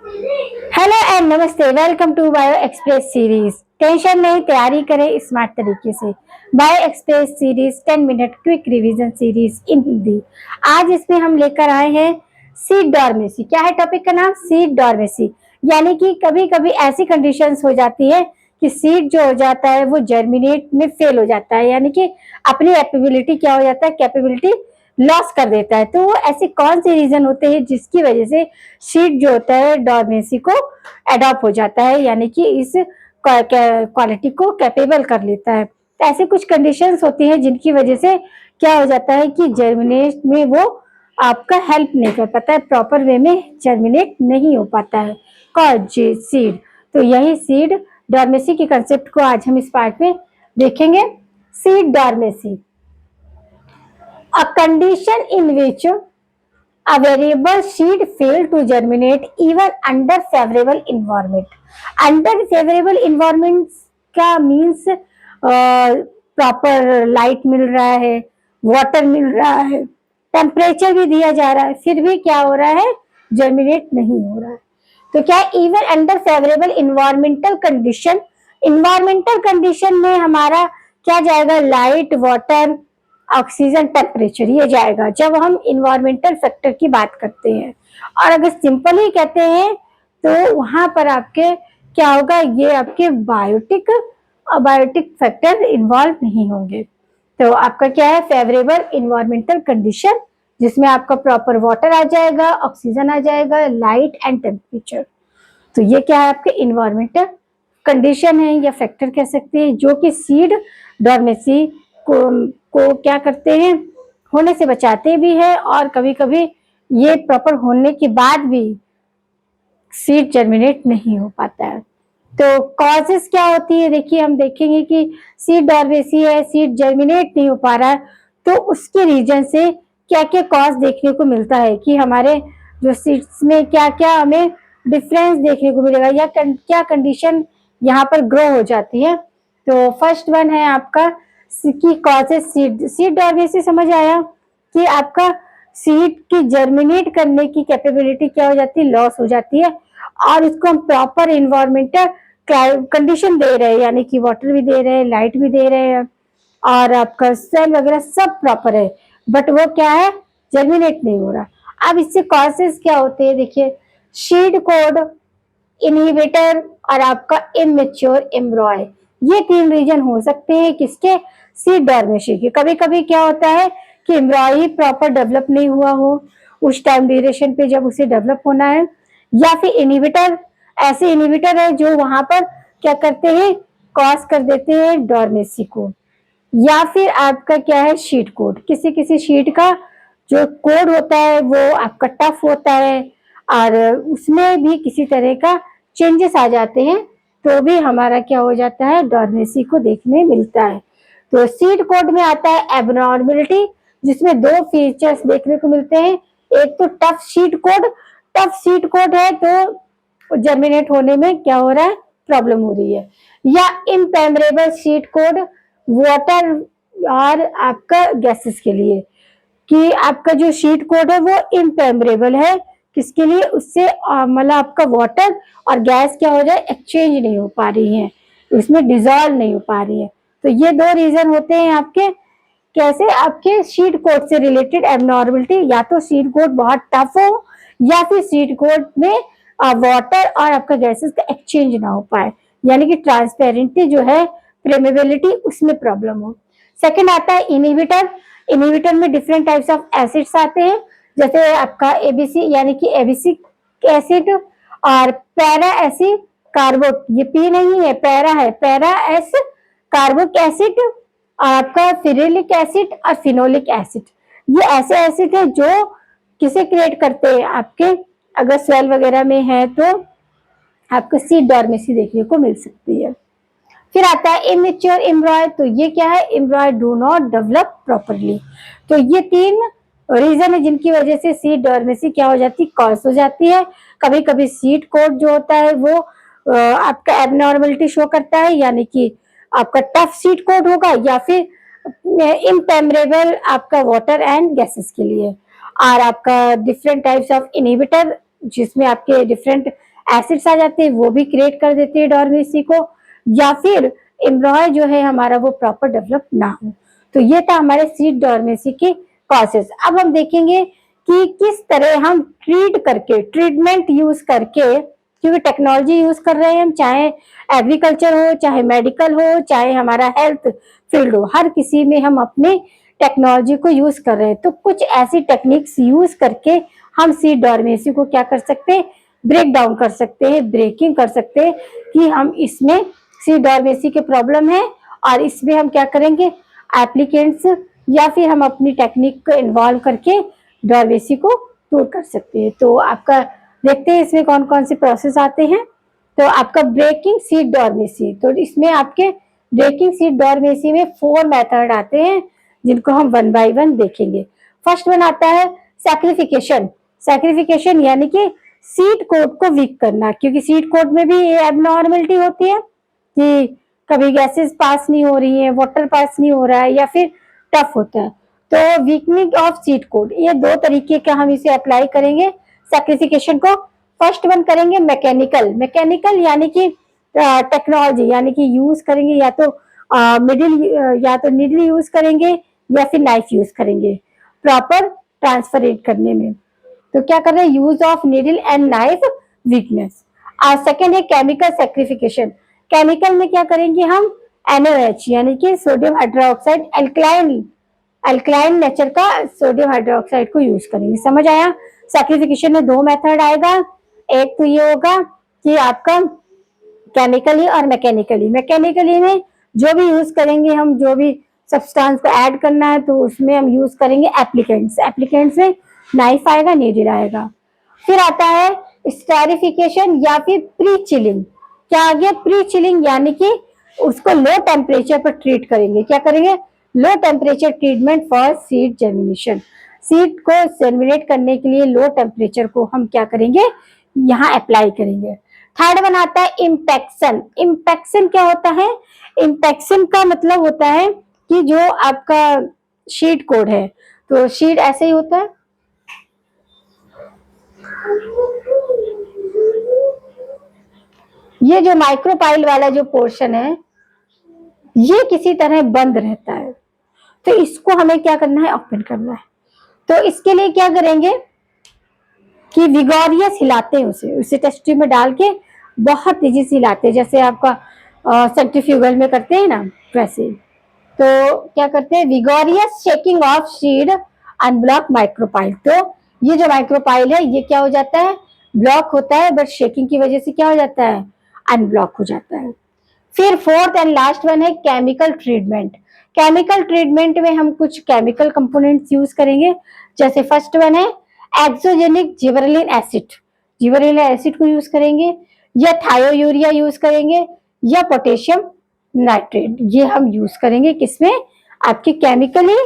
Hello and नमस्ते, welcome to bio express series. Tension नहीं, तैयारी करें स्मार्ट तरीके से। Bio express series 10 minute quick revision series in Hindi. आज इसमें हम लेकर आए हैं सीड डॉर्मेसी। क्या है टॉपिक का नाम? सीड डॉर्मेसी। यानी कि कभी कभी ऐसी कंडीशंस हो जाती है कि सीड जो हो जाता है वो जर्मिनेट में फेल हो जाता है, यानी कि अपनी एपिबिलिटी क्या हो जाता है, कैपेबिलिटी लॉस कर देता है। तो वो ऐसे कौन से रीजन होते हैं जिसकी वजह से सीड जो होता है डॉर्मेसी को एडॉप्ट हो जाता है, यानी कि इस क्वालिटी को कैपेबल कर लेता है। तो ऐसे कुछ कंडीशंस होती हैं जिनकी वजह से क्या हो जाता है कि जर्मिनेट में वो आपका हेल्प नहीं कर पाता है, प्रॉपर वे में जर्मिनेट नहीं हो पाता है कॉज सीड। तो यही सीड डॉर्मेसी के कंसेप्ट को आज हम इस पार्ट में देखेंगे। Seed dormancy, a condition in which a variable seed fail to germinate even under favorable environment. Under favorable environment का मीन्स प्रॉपर लाइट मिल रहा है, वाटर मिल रहा है, टेम्परेचर भी दिया जा रहा है, फिर भी क्या हो रहा है, जर्मिनेट नहीं हो रहा है। तो क्या even under favourable environmental condition, environmental condition में हमारा क्या जाएगा, लाइट, वाटर, ऑक्सीजन, टेम्परेचर, ये जाएगा जब हम इन्वायरमेंटल फैक्टर की बात करते हैं। और अगर सिंपल ही कहते हैं तो वहां पर आपके क्या होगा, ये आपके बायोटिक फैक्टर इन्वॉल्व नहीं होंगे। तो आपका क्या है, फेवरेबल इन्वायरमेंटल कंडीशन जिसमें आपका प्रॉपर वाटर आ जाएगा, ऑक्सीजन आ जाएगा, लाइट एंड टेम्परेचर। तो ये क्या है, आपके इन्वायरमेंटल कंडीशन है या फैक्टर कह सकते हैं, जो कि सीड डॉर्मेसी को क्या करते हैं, होने से बचाते भी है। और कभी कभी ये प्रॉपर होने के बाद भी सीड जर्मिनेट नहीं हो पाता है। तो कॉजेस क्या होती है, देखिए हम देखेंगे कि सीड डॉर्मेसी है, सीड जर्मिनेट नहीं हो पा रहा है, तो उसके रीजन से क्या क्या कॉज देखने को मिलता है कि हमारे जो सीड्स में क्या क्या हमें डिफरेंस देखने को मिलेगा या क्या कंडीशन यहाँ पर ग्रो हो जाती है। तो फर्स्ट वन है आपका की कॉजेस सीड डॉर्मेसी। समझ आया कि आपका सीड की जर्मिनेट करने की कैपेबिलिटी क्या हो जाती है, लॉस हो जाती है। और इसको हम प्रॉपर इन्वायरमेंटल कंडीशन दे रहे हैं, यानी कि वाटर भी दे रहे हैं, लाइट भी दे रहे हैं, और आपका सेल वगैरह सब प्रॉपर है, बट वो क्या है, जर्मिनेट नहीं हो रहा। अब इससे कॉजेस क्या होते हैं, देखिए सीड कोड, इनहिबिटर और आपका इमेच्योर एम्ब्रॉय, ये तीन रीजन हो सकते हैं किसके, सीड डॉर्मेसी के। कभी कभी क्या होता है कि एम्ब्रॉय ही प्रॉपर डेवलप नहीं हुआ हो उस टाइम ड्यूरेशन पे जब उसे डेवलप होना है, या फिर इनहिबिटर, ऐसे इनहिबिटर है जो वहां पर क्या करते हैं, कॉज कर देते हैं डॉर्मेसी को। या फिर आपका क्या है, शीट कोड, किसी किसी शीट का जो कोड होता है वो आपका टफ होता है और उसमें भी किसी तरह का चेंजेस आ जाते हैं, तो भी हमारा क्या हो जाता है, डॉर्मेसी को देखने मिलता है। तो सीड कोड में आता है एबनॉर्मेलिटी, जिसमें दो फीचर्स देखने को मिलते हैं। एक तो tough sheet code, tough sheet code है तो जर्मिनेट होने में क्या हो रहा है, प्रॉब्लम हो रही है। या इम्पेमरेबल शीट कोड, वाटर और आपका गैसेस के लिए, कि आपका जो शीट कोड है वो इम्पेमरेबल है, किसके लिए, उससे मतलब आपका वाटर और गैस क्या हो जाए, एक्सचेंज नहीं हो पा रही है, उसमें डिजॉल्व नहीं हो पा रही है। तो ये दो रीजन होते हैं आपके, कैसे आपके शीट कोड से रिलेटेड एबनॉर्मलिटी, या तो शीट कोड बहुत टफ हो या फिर शीट कोड में वाटर और आपका गैसेस का एक्सचेंज ना हो पाए, यानी कि ट्रांसपेरेंटी जो है, प्रेमेबिलिटी, उसमें प्रॉब्लम हो। सेकंड आता है इनहिबिटर। इनहिबिटर में डिफरेंट टाइप्स ऑफ एसिड्स आते हैं, जैसे आपका एबीसी यानी कि एबिसिक एसिड और पैरा एसिड कार्बो, ये पी नहीं है, पैरा है, पैरा एस कार्बोक एसिड, आपका फिरिलिक एसिड और फिनोलिक एसिड। ये ऐसे एसिड है जो किसे क्रिएट करते हैं, आपके अगर स्वेल वगैरह में है तो आपको सीड डॉर्मेसी देखने को मिल सकती है। फिर आता है इमेच्योर एम्ब्रॉय, तो ये क्या है, एम्ब्रॉय डू नॉट डेवलप प्रॉपरली। तो ये तीन रीजन है जिनकी वजह से सीड डॉर्मेसी क्या हो जाती है, कॉज हो जाती है। कभी कभी सीड कोड जो होता है वो आपका एबनॉर्मलिटी शो करता है, यानी कि आपका टफ सीड कोड होगा, या फिर इम्पेमरेबल आपका वाटर एंड गैसेस के लिए। और आपका डिफरेंट टाइप्स ऑफ इनहिबिटर, जिसमें आपके डिफरेंट एसिड्स आ जाते हैं, वो भी क्रिएट कर देते हैं डॉर्मेसी को, या फिर एम्ब्रॉय जो है हमारा वो प्रॉपर डेवलप ना हो। तो ये था हमारे सीड डॉर्मेसी के कॉजेस। अब हम देखेंगे कि किस तरह हम ट्रीटमेंट यूज करके, क्योंकि टेक्नोलॉजी यूज कर रहे हैं हम, चाहे एग्रीकल्चर हो, चाहे मेडिकल हो, चाहे हमारा हेल्थ फील्ड हो, हर किसी में हम अपने टेक्नोलॉजी को यूज कर रहे हैं। तो कुछ ऐसी टेक्निक्स यूज करके हम सीड डॉर्मेसी को क्या कर सकते हैं, ब्रेक डाउन कर सकते हैं, ब्रेकिंग कर सकते हैं, कि हम इसमें सीड डॉर्मेसी के प्रॉब्लम है और इसमें हम क्या करेंगे, एप्लीकेंट्स या फिर हम अपनी टेक्निक को इन्वॉल्व करके डॉर्मेसी को दूर कर सकते हैं। तो आपका देखते हैं इसमें कौन कौन से प्रोसेस आते हैं। तो आपका ब्रेकिंग सीड डॉर्मेसी, तो इसमें आपके ब्रेकिंग सीड डॉर्मेसी में 4 मेथड आते हैं, जिनको हम 1 बाय 1 देखेंगे। फर्स्ट वन आता है सैक्रिफिकेशन। सैक्रिफिकेशन यानी कि सीड कोट को वीक करना, क्योंकि सीड कोट में भी ये एबनॉर्मलिटी होती है कि कभी गैसेस पास नहीं हो रही है, वाटर पास नहीं हो रहा है, या फिर टफ होता है। तो वीकनिंग ऑफ सीड कोट, ये 2 तरीके का हम इसे अप्लाई करेंगे सैक्रिफिकेशन को। फर्स्ट वन करेंगे मैकेनिकल यानी कि टेक्नोलॉजी, यानी कि यूज करेंगे या तो निडल यूज करेंगे या फिर नाइफ यूज करेंगे प्रॉपर ट्रांसफरेट करने में। तो क्या कर रहे हैं, use of needle and knife weakness. और सेकेंड है केमिकल सैक्रिफिकेशन। केमिकल में क्या करेंगे हम, NaOH यानी कि सोडियम हाइड्रोक्साइड, अल्कलाइन नेचर का सोडियम हाइड्रोक्साइड को यूज करेंगे। समझ आया? सैक्रिफिकेशन में 2 मेथड आएगा, एक तो ये होगा कि आपका केमिकली और मैकेनिकली में जो भी यूज करेंगे हम, जो भी सब्सटेंस को ऐड करना है तो उसमें हम यूज करेंगे एप्लीकेंट्स में नाइफ आएगा, नीडल आएगा। फिर आता है स्टेरिफिकेशन या फिर प्री चिलिंग। क्या आ गया, प्री चिलिंग यानी कि उसको लो टेम्परेचर पर ट्रीट करेंगे। क्या करेंगे, low temperature treatment for seed germination. Seed को जर्मिनेट करने के लिए लो टेम्परेचर को हम क्या करेंगे, यहाँ अप्लाई करेंगे। थर्ड वन आता है इम्पैक्शन। इम्पैक्शन क्या होता है, इम्पैक्शन का मतलब होता है कि जो आपका शीट कोड है, तो शीट ऐसे ही होता है, ये जो माइक्रोपाइल वाला जो पोर्शन है ये किसी तरह बंद रहता है, तो इसको हमें क्या करना है, ओपन करना है। तो इसके लिए क्या करेंगे कि विगोरियस हिलाते हैं उसे टेस्ट ट्यूब में डाल के बहुत तेजी से हिलाते हैं, जैसे आपका सेंट्रीफ्यूगल में करते हैं ना वैसे। तो क्या करते हैं, vigorous shaking of seed unblock micropyle. तो ये जो माइक्रोपाइल है ये क्या हो जाता है, ब्लॉक होता है, बट शेकिंग की वजह से क्या हो जाता है, अनब्लॉक हो जाता है। फिर फोर्थ एंड लास्ट वन है केमिकल ट्रीटमेंट। केमिकल ट्रीटमेंट में हम कुछ केमिकल कंपोनेंट्स यूज करेंगे, जैसे फर्स्ट वन है एक्सोजेनिक जिबरेलिन एसिड को यूज करेंगे, या थायोयूरिया यूज करेंगे, या पोटेशियम नाइट्रेट, ये हम यूज करेंगे किसमें, आपकी chemically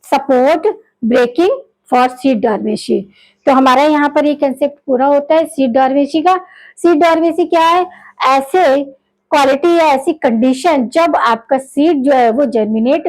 support breaking for seed dormancy. तो हमारा यहाँ पर ये कंसेप्ट पूरा होता है सीड डॉर्मेसी का। सीड डॉर्मेसी क्या है, ऐसे क्वालिटी या ऐसी कंडीशन जब आपका सीड जो है वो जर्मिनेट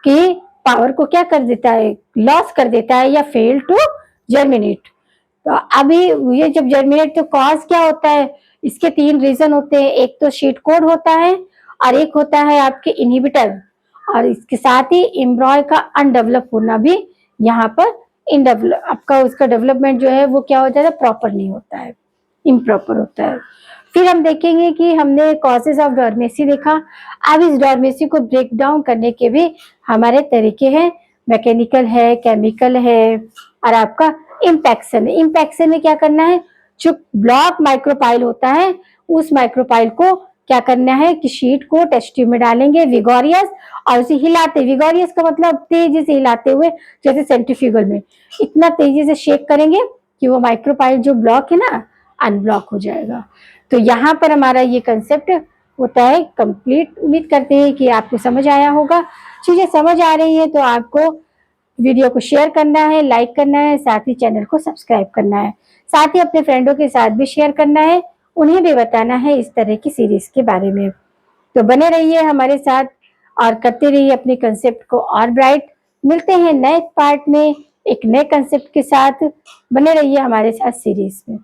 की पावर को क्या कर देता है, लॉस कर देता है, या फेल टू जर्मिनेट। तो अभी ये जब जर्मिनेट, तो कॉज क्या होता है, इसके 3 रीजन होते हैं, एक तो शीट कोड होता है, और एक होता है आपके इनहिबिटर, और इसके साथ ही एम्ब्रॉय का अनडेवलप होना भी यहाँ पर आपका उसका डेवलपमेंट जो है वो क्या हो जाता है, प्रॉपर नहीं होता है, इम्प्रॉपर होता है। फिर हम देखेंगे कि हमने कॉजेज ऑफ डॉर्मेसी देखा। अब इस डॉर्मेसी को ब्रेक डाउन करने के भी हमारे तरीके हैं, मैकेनिकल है, केमिकल है, और आपका इम्पैक्शन में क्या करना है, जो ब्लॉक माइक्रोपाइल होता है उस माइक्रोपाइल को क्या करना है कि शीट को टेस्ट ट्यूब में डालेंगे विगोरियस, और उसे हिलाते, विगोरियस का मतलब तेजी से हिलाते हुए, जैसे सेंट्रीफ्यूगल में इतना तेजी से शेक करेंगे कि वो माइक्रोपाइल जो ब्लॉक है ना अनब्लॉक हो जाएगा। तो यहाँ पर हमारा ये कंसेप्ट होता है कंप्लीट। उम्मीद करते हैं कि आपको समझ आया होगा। चीजें समझ आ रही है तो आपको वीडियो को शेयर करना है, लाइक करना है, साथ ही चैनल को सब्सक्राइब करना है, साथ ही अपने फ्रेंडों के साथ भी शेयर करना है, उन्हें भी बताना है इस तरह की सीरीज के बारे में। तो बने रहिए हमारे साथ और करते रहिए अपने कंसेप्ट को और ब्राइट। मिलते हैं नए पार्ट में एक नए कंसेप्ट के साथ, बने रहिए हमारे साथ सीरीज में।